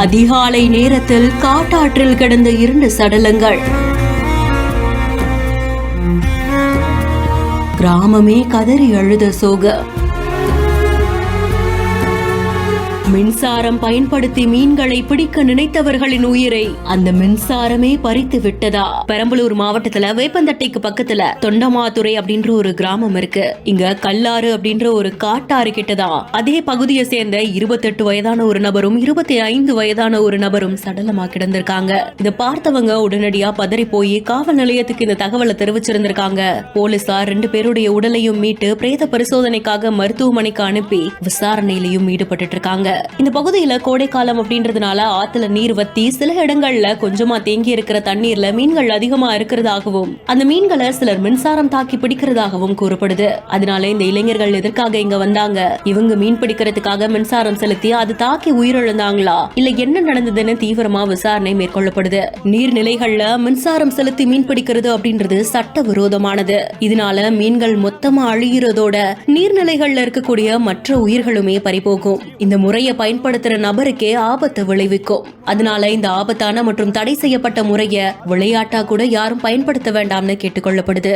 அதிகாலை நேரத்தில் காட்டாற்றில் கிடந்த 2 சடலங்கள். கிராமமே கதறி அழுத சோக. மின்சாரம் பயன்படுத்தி மீன்களை பிடிக்க நினைத்தவர்களின் உயிரை அந்த மின்சாரமே பறித்து விட்டதா? பெரம்பலூர் மாவட்டத்துல வேப்பந்தட்டைக்கு பக்கத்துல தொண்டமாத்துறை அப்படின்ற ஒரு கிராமம் இருக்கு. இங்க கல்லாறு அப்படின்ற ஒரு காட்டாறு கிட்டதான் அதே பகுதியை சேர்ந்த 28 வயதான ஒரு நபரும் 25 வயதான ஒரு நபரும் சடலமா கிடந்திருக்காங்க. இத பார்த்தவங்க உடனடியா பதறி போய் காவல் நிலையத்துக்கு இந்த தகவலை தெரிவிச்சிருந்திருக்காங்க. போலீசார் 2 பேருடைய உடலையும் மீட்டு பிரேத பரிசோதனைக்காக மருத்துவமனைக்கு அனுப்பி விசாரணையிலையும் ஈடுபட்டு இருக்காங்க. இந்த பகுதியில கோடைக்காலம் அப்படின்றதுனால ஆத்துல நீர் வத்தி சில இடங்கள்ல கொஞ்சமா தேங்கி இருக்கிற தண்ணீர்ல மீன்கள் அதிகமா இருக்கிறதாகவும் அந்த மீன்களை சிலர் மின்சாரம் தாக்கி பிடிக்கிறதாகவும் கூறப்படுது. அதனால இந்த இளைஞர்கள் எதற்காக இங்க வந்தாங்க, இவங்க மீன் பிடிக்கிறதுக்காக மின்சாரம் செலுத்தி அது தாக்கி உயிரிழந்தாங்களா, இல்ல என்ன நடந்ததுன்னு தீவிரமா விசாரணை மேற்கொள்ளப்படுது. நீர்நிலைகள்ல மின்சாரம் செலுத்தி மீன் பிடிக்கிறது அப்படின்றது சட்டவிரோதமானது. இதனால மீன்கள் மொத்தமா அழிகிறதோட நீர்நிலைகள்ல இருக்கக்கூடிய மற்ற உயிர்களுமே பறிபோகும். இந்த முறையை பயன்படுத்துற நபருக்கே ஆபத்தை விளைவிக்கும். அதனால இந்த ஆபத்தான மற்றும் தடை செய்யப்பட்ட முறையை விளையாட்டா கூட யாரும் பயன்படுத்த வேண்டாம்னு கேட்டுக்கொள்ளப்படுது.